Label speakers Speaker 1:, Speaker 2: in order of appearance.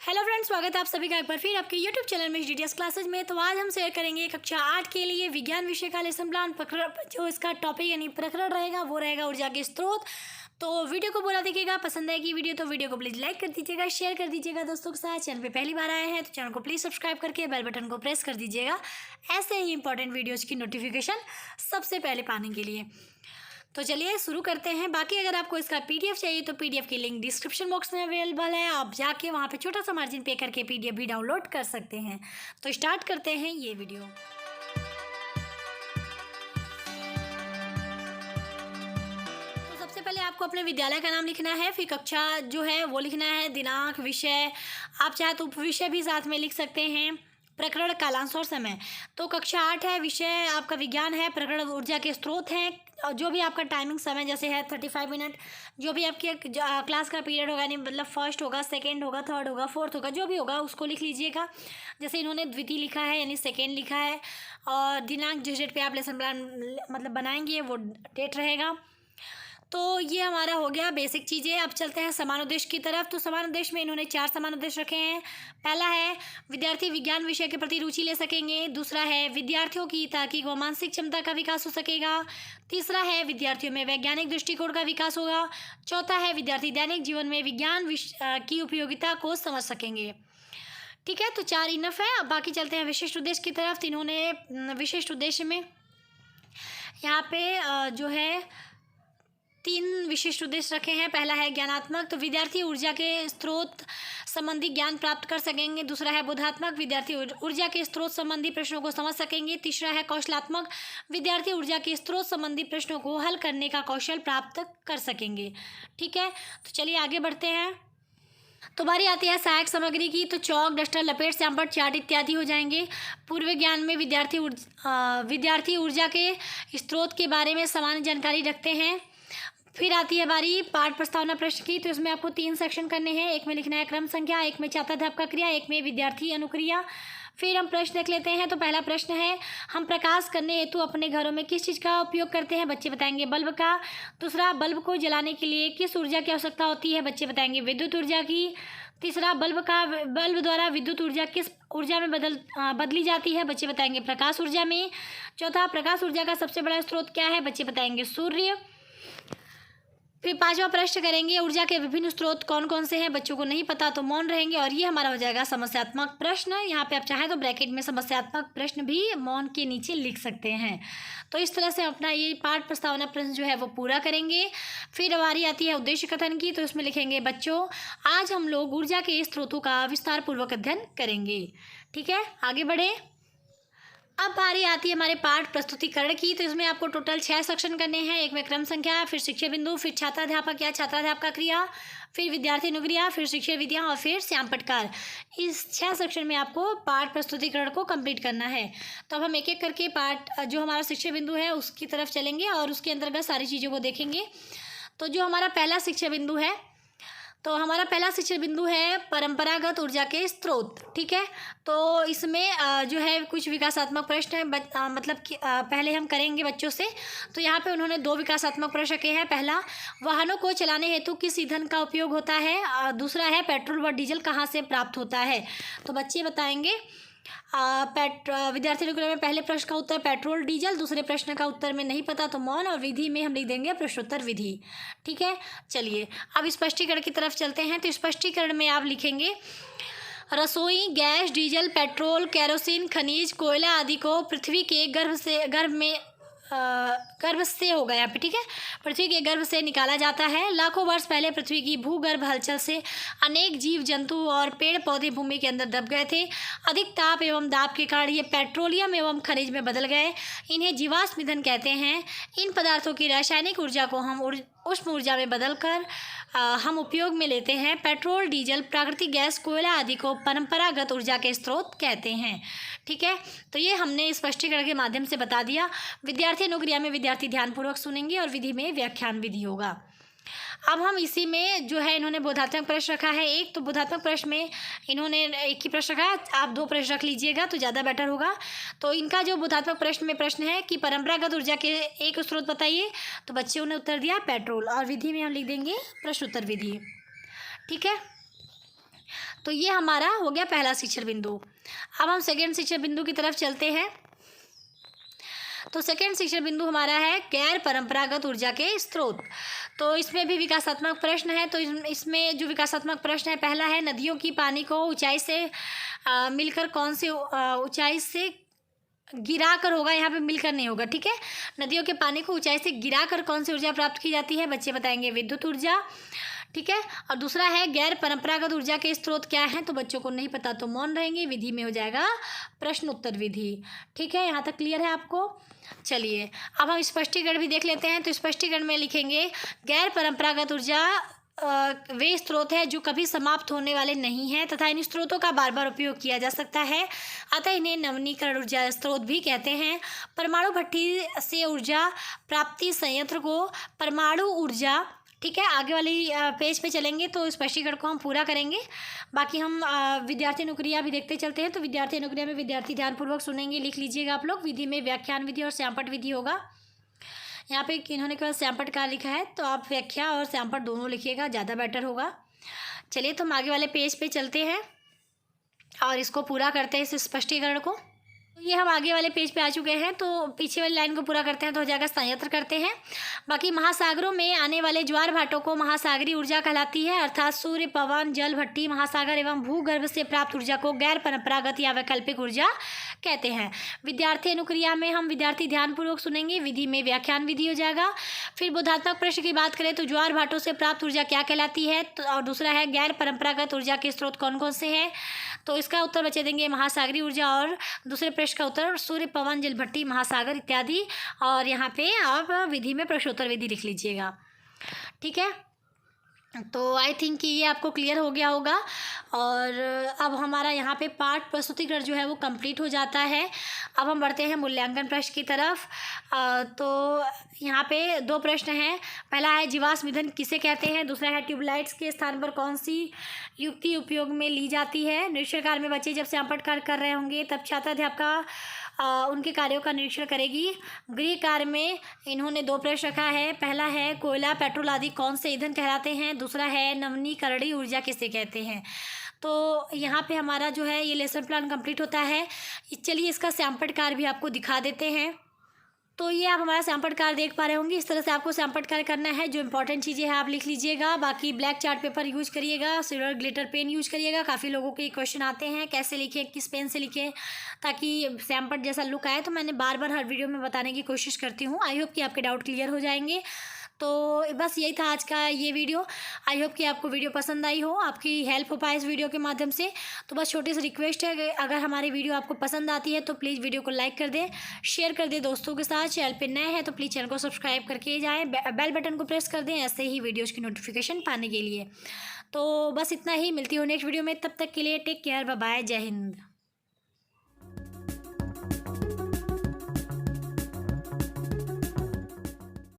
Speaker 1: Hello friends, स्वागत है आप सभी का एक बार फिर आपके यूट्यूब चैनल में डीटीएस क्लासेज में। तो आज हम शेयर करेंगे कक्षा 8 के लिए विज्ञान विषय का लेसन प्लान। प्रकरण जो इसका टॉपिक यानी प्रकरण रहेगा वो रहेगा ऊर्जा के स्रोत। तो वीडियो को पूरा देखिएगा, पसंद आएगी वीडियो तो वीडियो को प्लीज़ लाइक कर दीजिएगा, शेयर कर दीजिएगा दोस्तों के साथ। चैनल पे पहली बार आए हैं तो चैनल को प्लीज़ सब्सक्राइब करके बेल बटन को प्रेस कर दीजिएगा, ऐसे ही इंपॉर्टेंट वीडियोज़ की नोटिफिकेशन सबसे पहले पाने के लिए। तो चलिए शुरू करते हैं। बाकी अगर आपको इसका पीडीएफ चाहिए तो पीडीएफ की लिंक डिस्क्रिप्शन बॉक्स में अवेलेबल है, आप जाके वहाँ पे छोटा सा मार्जिन पे करके पीडीएफ भी डाउनलोड कर सकते हैं। तो स्टार्ट करते हैं ये वीडियो। तो सबसे पहले आपको अपने विद्यालय का नाम लिखना है, फिर कक्षा जो है वो लिखना है, दिनांक, विषय, आप चाहे तो उपविषय भी साथ में लिख सकते हैं, प्रकरण, कालांश और समय। तो कक्षा 8 है, विषय आपका विज्ञान है, प्रकरण ऊर्जा के स्रोत हैं, और जो भी आपका टाइमिंग समय जैसे है 35 मिनट, जो भी आपके क्लास का पीरियड होगा, यानी मतलब फर्स्ट होगा, सेकंड होगा, थर्ड होगा, फोर्थ होगा, जो भी होगा उसको लिख लीजिएगा। जैसे इन्होंने द्वितीय लिखा है यानी सेकेंड लिखा है, और दिनांक जिस डेट पे आप लेसन प्लान मतलब बनाएंगे वो डेट रहेगा। तो ये हमारा हो गया बेसिक चीज़ें। अब चलते हैं समान उद्देश्य की तरफ। तो समान उद्देश्य में इन्होंने 4 समान उद्देश्य रखे हैं। पहला है विद्यार्थी विज्ञान विषय के प्रति रुचि ले सकेंगे। दूसरा है विद्यार्थियों की तार्किक व मानसिक क्षमता का विकास हो सकेगा। तीसरा है विद्यार्थियों में वैज्ञानिक दृष्टिकोण का विकास होगा। चौथा है विद्यार्थी दैनिक जीवन में विज्ञान की उपयोगिता को समझ सकेंगे। ठीक है, तो 4 इनफ है। अब बाकी चलते हैं विशिष्ट उद्देश्य की तरफ। तो इन्होंने विशिष्ट उद्देश्य में यहाँ पे जो है 3 विशिष्ट उद्देश्य रखे हैं। पहला है ज्ञानात्मक, तो विद्यार्थी ऊर्जा के स्रोत संबंधी ज्ञान प्राप्त कर सकेंगे। दूसरा है बोधात्मक, विद्यार्थी ऊर्जा के स्रोत संबंधी प्रश्नों को समझ सकेंगे। तीसरा है कौशलात्मक, विद्यार्थी ऊर्जा के स्रोत संबंधी प्रश्नों को हल करने का कौशल प्राप्त कर सकेंगे। ठीक है, तो चलिए आगे बढ़ते हैं। तो बारी आती है सहायक सामग्री की। तो चौक, डस्टर, लपेट, श्यामपट्ट, चार्ट इत्यादि हो जाएंगे। पूर्व ज्ञान में विद्यार्थी ऊर्जा के स्रोत के बारे में सामान्य जानकारी रखते हैं। फिर आती है बारी पाठ प्रस्तावना प्रश्न की। तो इसमें आपको 3 सेक्शन करने हैं। एक में लिखना है क्रम संख्या, एक में छात्राध्यापक क्रिया, एक में विद्यार्थी अनुक्रिया। फिर हम प्रश्न देख लेते हैं। तो पहला प्रश्न है, हम प्रकाश करने हेतु अपने घरों में किस चीज़ का उपयोग करते हैं? बच्चे बताएंगे बल्ब का। दूसरा, बल्ब को जलाने के लिए किस ऊर्जा की आवश्यकता होती है? बच्चे बताएंगे विद्युत ऊर्जा की। तीसरा, बल्ब द्वारा विद्युत ऊर्जा किस ऊर्जा में बदली जाती है? बच्चे बताएंगे प्रकाश ऊर्जा में। चौथा, प्रकाश ऊर्जा का सबसे बड़ा स्रोत क्या है? बच्चे बताएंगे सूर्य। फिर 5वां प्रश्न करेंगे, ऊर्जा के विभिन्न स्रोत कौन कौन से हैं? बच्चों को नहीं पता तो मौन रहेंगे, और ये हमारा हो जाएगा समस्यात्मक प्रश्न। यहाँ पे आप चाहें तो ब्रैकेट में समस्यात्मक प्रश्न भी मौन के नीचे लिख सकते हैं। तो इस तरह से अपना ये पाठ प्रस्तावना प्रश्न जो है वो पूरा करेंगे। फिर हमारी आती है उद्देश्य कथन की। तो इसमें लिखेंगे, बच्चों आज हम लोग ऊर्जा के स्रोतों का विस्तार पूर्वक अध्ययन करेंगे। ठीक है, आगे बढ़े। अब बारी आती है हमारे पाठ प्रस्तुतिकरण की। तो इसमें आपको टोटल 6 सेक्शन करने हैं। एक में क्रम संख्या, फिर शिक्षक बिंदु, फिर छात्राध्यापक या छात्राध्यापक क्रिया, फिर विद्यार्थी अनुक्रिया, फिर शिक्षक विधियाँ और फिर श्यामपटकार। इस 6 सेक्शन में आपको पाठ प्रस्तुतिकरण को कंप्लीट करना है। तो अब हम एक एक करके पाठ जो हमारा शिक्षक बिंदु है उसकी तरफ चलेंगे और उसके अंतर्गत सारी चीज़ों को देखेंगे। तो जो हमारा पहला शिक्षक बिंदु है, तो हमारा पहला शिक्षण बिंदु है परंपरागत ऊर्जा के स्रोत। ठीक है, तो इसमें जो है कुछ विकासात्मक प्रश्न है, मतलब कि पहले हम करेंगे बच्चों से। तो यहाँ पे उन्होंने 2 विकासात्मक प्रश्न रखे हैं। पहला, वाहनों को चलाने हेतु किस ईंधन का उपयोग होता है? दूसरा है पेट्रोल व डीजल कहाँ से प्राप्त होता है? तो बच्चे बताएंगे विद्यार्थी अनुक्रिया में पहले प्रश्न का उत्तर पेट्रोल डीजल, दूसरे प्रश्न का उत्तर में नहीं पता तो मौन, और विधि में हम लिख देंगे प्रश्नोत्तर विधि। ठीक है, चलिए अब स्पष्टीकरण की तरफ चलते हैं। तो स्पष्टीकरण में आप लिखेंगे, रसोई गैस, डीजल, पेट्रोल, केरोसिन, खनिज, कोयला आदि को पृथ्वी के गर्भ से होगा यहाँ पे। ठीक है, पृथ्वी के गर्भ से निकाला जाता है। लाखों वर्ष पहले पृथ्वी की भूगर्भ हलचल से अनेक जीव जंतु और पेड़ पौधे भूमि के अंदर दब गए थे। अधिक ताप एवं दाब के कारण ये पेट्रोलियम एवं खनिज में बदल गए। इन्हें जीवाश्म ईंधन कहते हैं। इन पदार्थों की रासायनिक ऊर्जा को हम उष्ण ऊर्जा में बदलकर हम उपयोग में लेते हैं। पेट्रोल, डीजल, प्राकृतिक गैस, कोयला आदि को परंपरागत ऊर्जा के स्रोत कहते हैं। ठीक है, तो ये हमने स्पष्टीकरण के माध्यम से बता दिया। विद्यार्थी अनुक्रिया में विद्यार्थी ध्यानपूर्वक सुनेंगे और विधि में व्याख्यान विधि होगा। अब हम इसी में जो है इन्होंने बोधात्मक प्रश्न रखा है एक। तो बोधात्मक प्रश्न में इन्होंने एक ही प्रश्न रखा है, आप 2 प्रश्न रख लीजिएगा तो ज़्यादा बेटर होगा। तो इनका जो बोधात्मक प्रश्न में प्रश्न है कि परंपरागत ऊर्जा के एक स्रोत बताइए, तो बच्चों ने उत्तर दिया पेट्रोल, और विधि में हम लिख देंगे प्रश्नोत्तर विधि। ठीक है, तो ये हमारा हो गया पहला शिक्षण बिंदु। अब हम सेकेंड शिक्षण बिंदु की तरफ चलते हैं। तो सेकेंड शिक्षण बिंदु हमारा है गैर परंपरागत ऊर्जा के स्रोत। तो इसमें भी विकासात्मक प्रश्न है। तो इसमें जो विकासात्मक प्रश्न है, पहला है नदियों की पानी को ऊंचाई से मिलकर कौन से ऊंचाई से गिरा कर होगा, यहाँ पे मिलकर नहीं होगा, ठीक है। नदियों के पानी को ऊंचाई से गिरा कर कौन सी ऊर्जा प्राप्त की जाती है, बच्चे बताएंगे विद्युत ऊर्जा, ठीक है। और दूसरा है गैर परंपरागत ऊर्जा के स्रोत क्या हैं, तो बच्चों को नहीं पता तो मौन रहेंगे, विधि में हो जाएगा प्रश्न उत्तर विधि, ठीक है। यहाँ तक क्लियर है आपको। चलिए अब हम स्पष्टीकरण भी देख लेते हैं। तो स्पष्टीकरण में लिखेंगे गैर परंपरागत ऊर्जा वे स्रोत है जो कभी समाप्त होने वाले नहीं हैं तथा इन स्रोतों का बार बार उपयोग किया जा सकता है, अतः इन्हें नवीनीकरण ऊर्जा स्रोत भी कहते हैं। परमाणु भट्ठी से ऊर्जा प्राप्ति संयंत्र को परमाणु ऊर्जा, ठीक है। आगे वाली पेज पे चलेंगे तो स्पष्टीकरण को हम पूरा करेंगे। बाकी हम विद्यार्थी अनुक्रिया भी देखते चलते हैं। तो विद्यार्थी अनुक्रिया में विद्यार्थी ध्यानपूर्वक सुनेंगे, लिख लीजिएगा आप लोग। विधि में व्याख्यान विधि और श्यामपट विधि होगा। यहाँ पे इन्होंने केवल श्यामपट का लिखा है, तो आप व्याख्या और श्यामपट दोनों लिखिएगा, ज़्यादा बेटर होगा। चलिए तो हम आगे वाले पेज पे चलते हैं और इसको पूरा करते हैं, इस स्पष्टीकरण को। ये हम आगे वाले पेज पे आ चुके हैं। तो पीछे वाली लाइन को पूरा करते हैं तो हो जाएगा संयंत्र करते हैं। बाकी महासागरों में आने वाले ज्वार भाटों को महासागरीय ऊर्जा कहलाती है, अर्थात सूर्य, पवन, जल, भट्टी, महासागर एवं भूगर्भ से प्राप्त ऊर्जा को गैर परंपरागत या वैकल्पिक ऊर्जा कहते हैं। विद्यार्थी अनुक्रिया में हम विद्यार्थी ध्यानपूर्वक सुनेंगे, विधि में व्याख्यान विधि हो जाएगा। फिर बोधात्मक प्रश्न की बात करें तो ज्वार भाटों से प्राप्त ऊर्जा क्या कहलाती है, तो और दूसरा है गैर परंपरागत ऊर्जा के स्रोत कौन कौन से हैं, तो इसका उत्तर बच्चे देंगे महासागरीय ऊर्जा, और दूसरे प्रश्न का उत्तर सूर्य, पवन, जल, भट्टी, महासागर इत्यादि। और यहाँ पे आप विधि में प्रश्नोत्तर विधि लिख लीजिएगा, ठीक है। तो आई थिंक कि ये आपको क्लियर हो गया होगा। और अब हमारा यहाँ पे पाठ प्रस्तुतिकरण जो है वो कंप्लीट हो जाता है। अब हम बढ़ते हैं मूल्यांकन प्रश्न की तरफ। तो यहाँ पे दो प्रश्न हैं। पहला है जीवाश्म ईंधन किसे कहते हैं, दूसरा है ट्यूबलाइट्स के स्थान पर कौन सी युक्ति उपयोग में ली जाती है। निरीक्षण कार्य में बच्चे जब श्यामपट कार्य कर रहे होंगे तब छात्र अध्यापिका उनके कार्यों का निरीक्षण करेगी। गृह कार्य में इन्होंने दो प्रश्न रखा है। पहला है कोयला, पेट्रोल आदि कौन से ईंधन कहलाते हैं, दूसरा है नवीनीकरणीय ऊर्जा किसे कहते हैं। तो यहाँ पे हमारा जो है ये लेसन प्लान कंप्लीट होता है। चलिए इसका श्यामपट कार्य भी आपको दिखा देते हैं। तो ये आप हमारा श्यामपट कार्य देख पा रहे होंगे। इस तरह से आपको श्यामपट कार्य करना है। जो इंपॉर्टेंट चीज़ें हैं आप लिख लीजिएगा। बाकी ब्लैक चार्ट पेपर यूज करिएगा, सिल्वर ग्लिटर पेन यूज करिएगा। काफ़ी लोगों के क्वेश्चन आते हैं कैसे लिखें, किस पेन से लिखें ताकि श्यामपट जैसा लुक आए। तो मैंने बार बार हर वीडियो में बताने की कोशिश करती हूँ। आई होप कि आपके डाउट क्लियर हो जाएंगे। तो बस यही था आज का ये वीडियो। आई होप कि आपको वीडियो पसंद आई हो, आपकी हेल्प हो पाए इस वीडियो के माध्यम से। तो बस छोटी सी रिक्वेस्ट है कि अगर हमारी वीडियो आपको पसंद आती है तो प्लीज़ वीडियो को लाइक कर दें, शेयर कर दें दोस्तों के साथ। चैनल पे नए हैं तो प्लीज़ चैनल को सब्सक्राइब करके जाएँ, बेल बटन को प्रेस कर दें ऐसे ही वीडियोज़ की नोटिफिकेशन पाने के लिए। तो बस इतना ही, मिलती हूँ नेक्स्ट वीडियो में। तब तक के लिए टेक केयर, बाय बाय, जय हिंद।